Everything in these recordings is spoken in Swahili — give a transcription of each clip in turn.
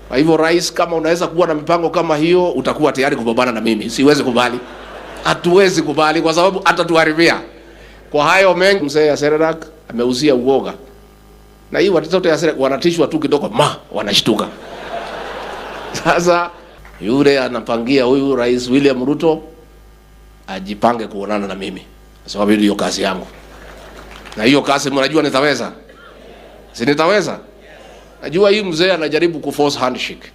Kwa hivyo rais, kama unaweza kuwa na mipango kama hiyo, utakuwa tayari kupambana na mimi. Siwezi kubali. Hatuwezi kubali kwa sababu atatuharibia. Kwa hayo mengi, mzee ya Sererak ameuzia uoga. Na hii watoto ya Sererak wanatishwa tu kidogo wanashtuka. Sasa yule anapangia huyu Rais William Ruto ajipange kuonana na mimi. Kwa sababu hiyo kazi yangu. Na hiyo kazi mnajua nitaweza? Si nitaweza? Najua hii mzee anajaribu kuforce handshake.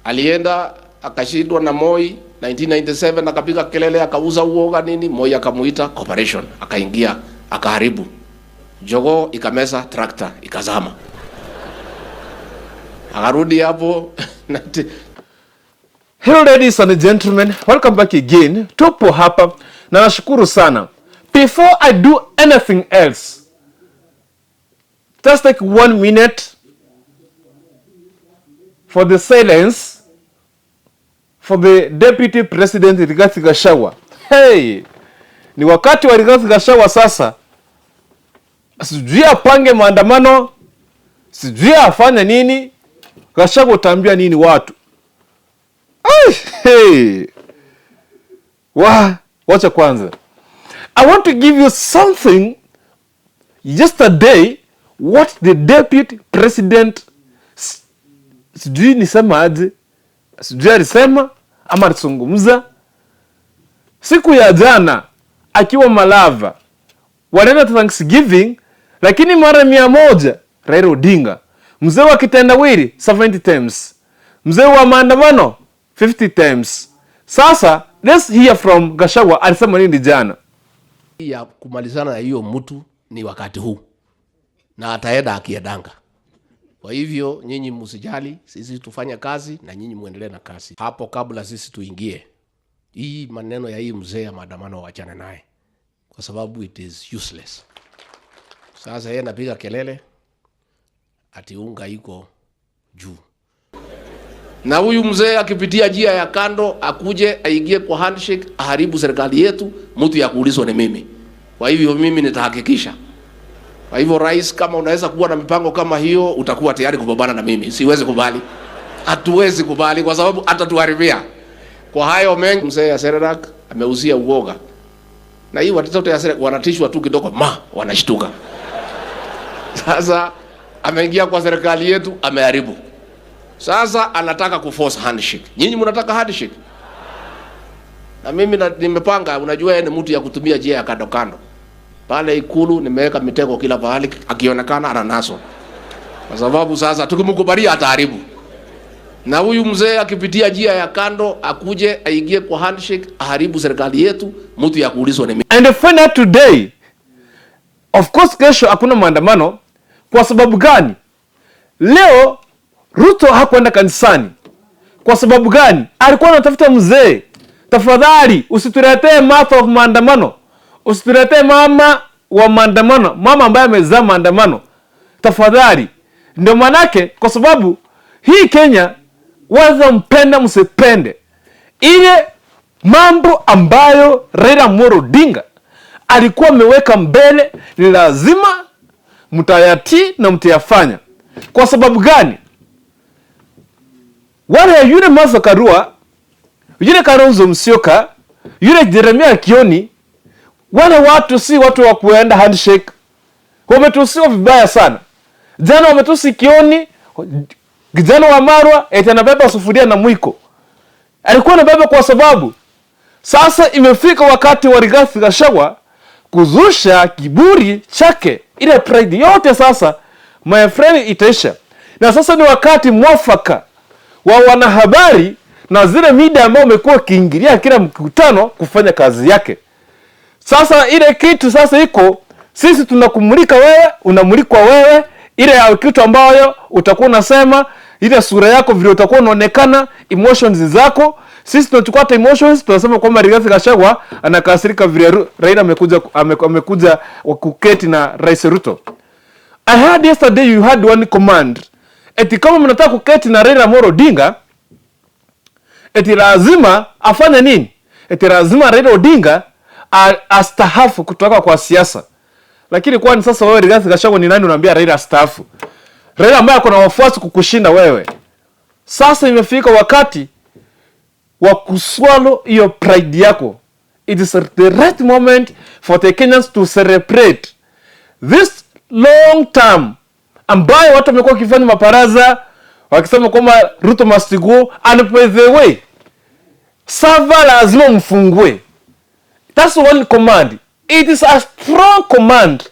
Alienda akashindwa na Moi 1997, akapiga kelele, akauza uoga nini, Moi akamuita cooperation, akaingia, akaharibu. Jogo ikameza tractor, ikazama. Akarudi hapo. Hello ladies and gentlemen, welcome back again. Tupo hapa na nashukuru sana. Before I do anything else, just take 1 minute for the silence for the Deputy President Rigathi Gachagua. Hey, ni wakati wa Rigathi Gachagua sasa. Sijui apange maandamano, sijui afanye nini. Gachagua utaambia nini watu? Hey. Wacha kwanza. I want to give you something. Yesterday, what the Deputy President, sijui nisema aje, sijui alisema ama alisungumza siku ya jana akiwa Malava, walienda Thanksgiving, lakini mara 100 Raila Odinga, mzee wa kitendawili 70 times, mzee wa maandamano 50 times. Sasa let's hear from Gachagua alisema nini jana. Ya kumalizana na hiyo mtu ni wakati huu, na ataenda akiedanga. Kwa hivyo nyinyi msijali, sisi tufanya kazi na nyinyi muendelee na kazi. Hapo kabla sisi tuingie, hii maneno ya hii mzee ya maandamano waachane naye, kwa sababu it is useless. Sasa yeye anapiga kelele ati unga iko juu. Na huyu mzee akipitia njia ya kando akuje aingie kwa handshake aharibu serikali yetu, mtu ya kuulizwa ni mimi. Kwa hivyo mimi nitahakikisha. Kwa hivyo rais, kama unaweza kuwa na mipango kama hiyo, utakuwa tayari kupambana na mimi. Siwezi kubali. Hatuwezi kubali kwa sababu atatuharibia. Kwa hayo mengi, mzee ya Sererak ameuzia uoga. Na hii watoto ya Sererak wanatishwa tu kidogo wanashtuka. Sasa ameingia kwa serikali yetu, ameharibu. Sasa anataka kuforce handshake. Nyinyi mnataka handshake? Na mimi nimepanga, unajua yeye ni mtu ya kutumia njia ya kando kando. Pale Ikulu nimeweka mitego kila pahali, akionekana ananaswa. Kwa sababu sasa tukimkubalia ataharibu. Na huyu mzee akipitia njia ya kando akuje aingie kwa handshake aharibu serikali yetu, mtu ya kuulizwa ni mimi. And the final today, of course kesho hakuna maandamano. Kwa sababu gani? Leo Ruto hakwenda kanisani. Kwa sababu gani? Alikuwa anatafuta mzee. Tafadhali usituletee math of maandamano. Usituletee mama wa maandamano, mama ambaye amezaa maandamano. Tafadhali. Ndio manake, kwa sababu hii Kenya waza mpenda msipende, ile mambo ambayo Raila Odinga alikuwa ameweka mbele ni lazima mtayati na mtayafanya. Kwa sababu gani? Wale yule Martha Karua, yule Kalonzo Musyoka, yule Jeremiah Kioni, wale watu si watu wa kuenda handshake. Wametusiwa vibaya sana. Jana wametusi Kioni, kijana wa Marwa eti anabeba sufuria na mwiko. Alikuwa anabeba kwa sababu sasa imefika wakati wa Rigathi Gachagua kuzusha kiburi chake. Ile pride yote sasa, my friend, itaisha. Na sasa ni wakati mwafaka wa wanahabari na zile media ambao wamekuwa kiingilia kila mkutano kufanya kazi yake. Sasa ile kitu sasa iko, sisi tunakumulika wewe, unamulikwa wewe, ile kitu ambayo utakuwa unasema, ile sura yako vile utakuwa unaonekana, emotions zako, sisi tunachukua emotions, tunasema kwamba Rigathi Gachagua anakasirika vile Raila amekuja kuketi na Rais Ruto. I heard yesterday you had one command. Eti kama mnataka kuketi na Raila Odinga, eti lazima afanye nini? Eti lazima Raila Odinga astahafu kutoka kwa siasa. Lakini kwani sasa wewe Rigathi Gachagua ni nani unaambia Raila astahafu? Raila ambaye ako na wafuasi kukushinda wewe. Sasa imefika wakati wa kuswallow hiyo pride yako. It is the right moment for the Kenyans to celebrate this long term ambayo watu wamekuwa wakifanya maparaza wakisema kwamba Ruto must go, and by the way server lazima mfungue. That's one command. It is a strong command.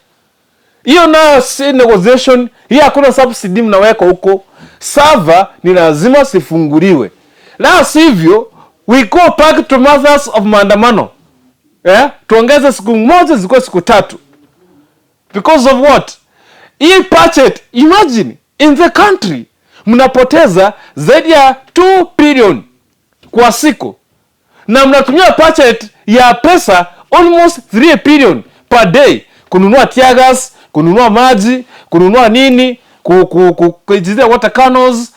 Hiyo na si negotiation, hiyo hakuna subsidy mnaweka huko. Server ni lazima sifunguliwe. La sivyo we go back to methods of maandamano. Tuongeze siku moja zikuwe siku 3. Because of what? Hii budget, imagine in the country mnapoteza zaidi ya 2 billion kwa siku, na mnatumia budget ya pesa almost 3 billion per day kununua tear gas, kununua maji, kununua nini, kujizia water cannons,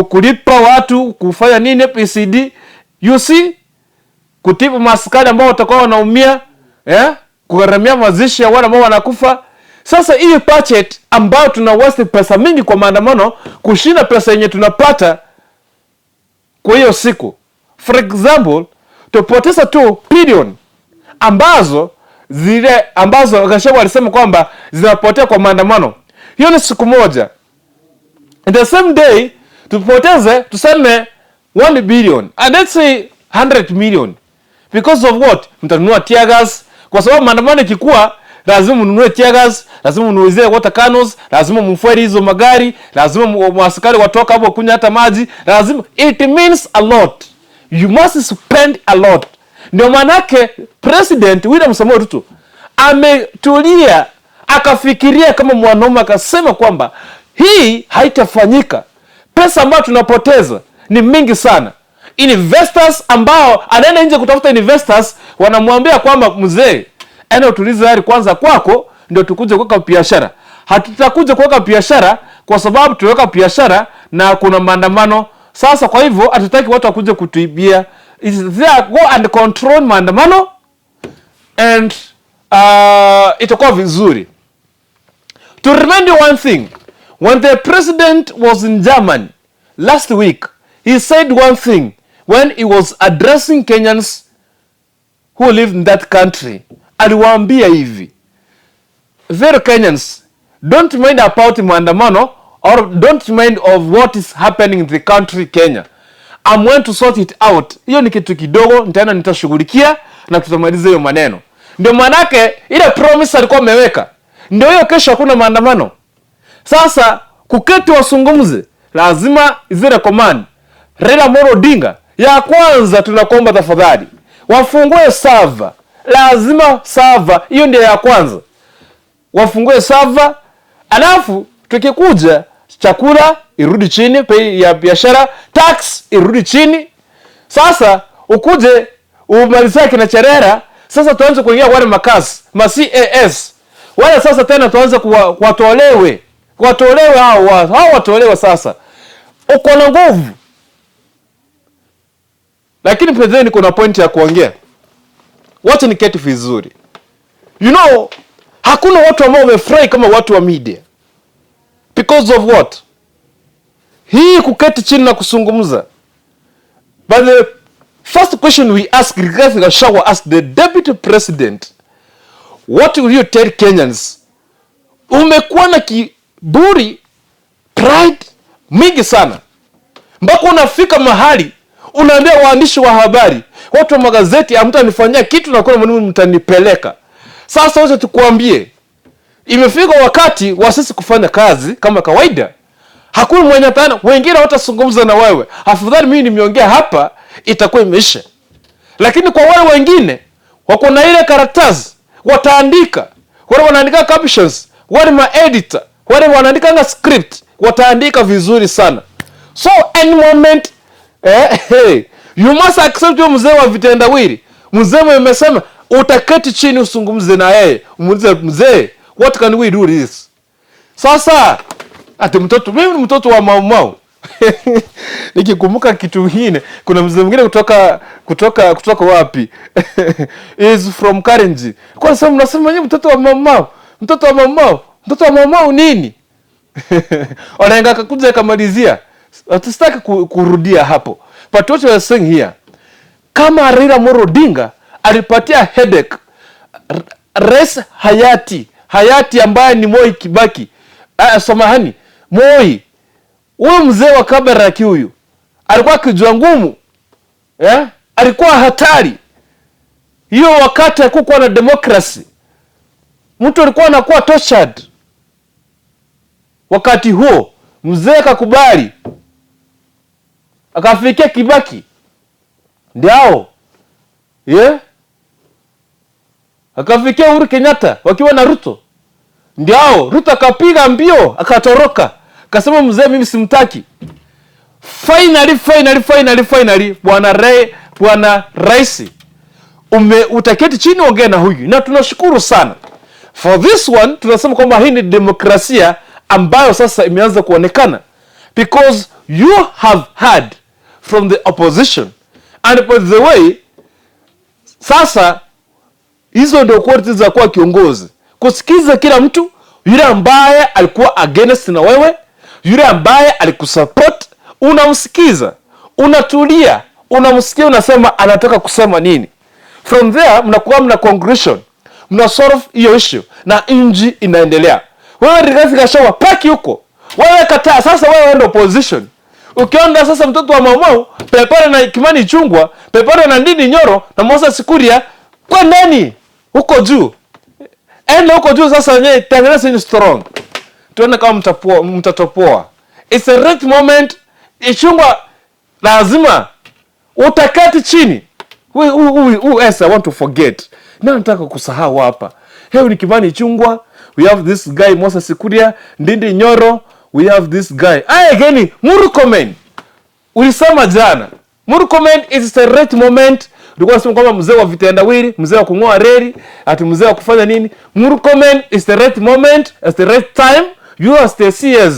kulipa watu, kufanya nini PCD, you see, kutibu maskari ambao watakuwa wanaumia, kugharamia mazishi ya wale ambao wanakufa. Sasa hii budget ambao tuna waste pesa mingi kwa maandamano kushinda pesa yenye tunapata kwa hiyo siku. For example, tupoteza 2 billion ambazo Gachagua alisema kwamba zinapotea kwa maandamano. Hiyo ni siku moja. In the same day tupoteze tuseme 1 billion and let's say 100 million. Because of what? Mtanunua tear gas, kwa sababu maandamano ikikuwa lazima mnunue tear gas, lazima mnunuzie water cannons, lazima mfuere hizo magari, lazima maaskari watoka hapo kunywa hata maji, lazima, it means a lot. You must spend a lot. Ndio manake President William Samoei Ruto ametulia akafikiria kama mwanaume akasema kwamba hii haitafanyika. Pesa ambayo tunapoteza ni mingi sana. Investors ambao anaenda nje kutafuta investors wanamwambia kwamba mzee, utulize hali kwanza kwako ndio tukuje kuweka biashara. Hatutakuja kuweka biashara kwa sababu tuweka biashara na kuna maandamano. Sasa kwa hivyo hatutaki watu wakuje kutuibia. There, go and control maandamano and itakuwa vizuri. To remind you one thing, when the president was in Germany last week, he said one thing when he was addressing Kenyans who live in that country. Aliwaambia hivi, very Kenyans, don't mind about maandamano or don't mind of what is happening in the country Kenya. I'm going to sort it out. Hiyo ni kitu kidogo, nitaenda nitashughulikia na tutamaliza hiyo maneno. Ndio manake ile promise alikuwa ameweka. Ndio hiyo kesho hakuna maandamano. Sasa kuketi wasungumze, lazima zile command. Raila Moro Odinga, ya kwanza tunakuomba tafadhali wafungue server. Lazima server, hiyo ndio ya kwanza. Wafungue server, alafu tukikuja chakula irudi chini, bei ya biashara, tax irudi chini. Sasa ukuje umalizie kina Cherera, sasa tuanze kuingia wale makasi, CAS. Wale sasa tena tuanze watolewe hao watolewe sasa. Uko na nguvu. Lakini president kuna point ya kuongea. Wacha niketi vizuri. You know, hakuna watu ambao wamefurahi kama watu wa media. Because of what? Hii kuketi chini na kusungumza. But the first question we ask, regarding Gachagua, ask the deputy president, what will you tell Kenyans? Umekuwa na kiburi, pride mingi sana. Mpaka unafika mahali unaambia waandishi wa habari, watu wa magazeti, hamtanifanyia kitu na kuna mwenye mtanipeleka. Sasa wacha tukuambie, imefika wakati wa sisi kufanya kazi kama kawaida. Hakuna mwenye tena, wengine watasungumza na wewe. Afadhali mimi nimeongea hapa, itakuwa imeisha. Lakini kwa wale wengine, wako na ile karatasi, wataandika. Wale wanaandika captions, wale ma-editor, wale wanaandika script, wataandika vizuri sana. So any moment, you must accept your mzee wa vitendawili. Mzee mmesema utaketi chini usungumze na yeye. Mzee, what can we do this? Sasa ati mimi ni mtoto wa Mau. Nikikumbuka kitu kingine, kuna mzee mwingine kutoka wapi? Is from Karenji. Kwa sababu mnasema nyinyi mtoto wa Mau. Mtoto wa Mau nini? Wanaenga kuja kamalizia. Hatustaki kurudia hapo. But what we are saying here, kama Raila Amolo Odinga alipatia headache rais hayati ambaye ni Moi Kibaki, samahani, Moi, huyu mzee wa Kabaraki huyu alikuwa kijua ngumu, alikuwa hatari. Hiyo wakati hakukuwa na democracy, mtu alikuwa anakuwa tortured. Wakati huo mzee akakubali, akafikia Kibaki, ndio akafikia Uhuru Kenyatta wakiwa na Ruto, ndio Ruto akapiga mbio akatoroka, akasema mzee mimi simtaki. Finally bwana rais, utaketi chini ongea na huyu, na tunashukuru sana for this one. Tunasema kwamba hii ni demokrasia ambayo sasa imeanza kuonekana, because you have heard from the opposition, and by the way sasa hizo ndio qualities za kuwa kiongozi, kusikiza kila mtu, yule ambaye alikuwa against na wewe, yule ambaye alikusupport, unamsikiza, unatulia, unamsikia, unasema anataka kusema nini. From there mnakuwa mna conclusion, mna solve hiyo issue na inji inaendelea. Wewe Rigathi Gachagua paki huko, wewe kataa. Sasa wewe ndio opposition. Ukiona sasa mtoto wa Maumau pepana na Kimani Chungwa, pepana na Ndindi Nyoro na Moses Kuria, kwa nani huko juu? Enda huko juu sasa, nyewe tengeneza ni strong, tuone kama mtatopoa. It's a right moment. Chungwa lazima utakati chini. I want to forget. Na nataka kusahau hapa. Heo ni Kimani Chungwa, we have this guy Moses Kuria, Ndindi Nyoro, we have this guy. Again, Murkomen. Ulisema jana, Murkomen is the right moment. Ulikuwa unasema kwamba mzee wa vitendawili, mzee wa kungoa reli, ati mzee wa kufanya nini? Murkomen is the right moment, it's the right time. You are the CS.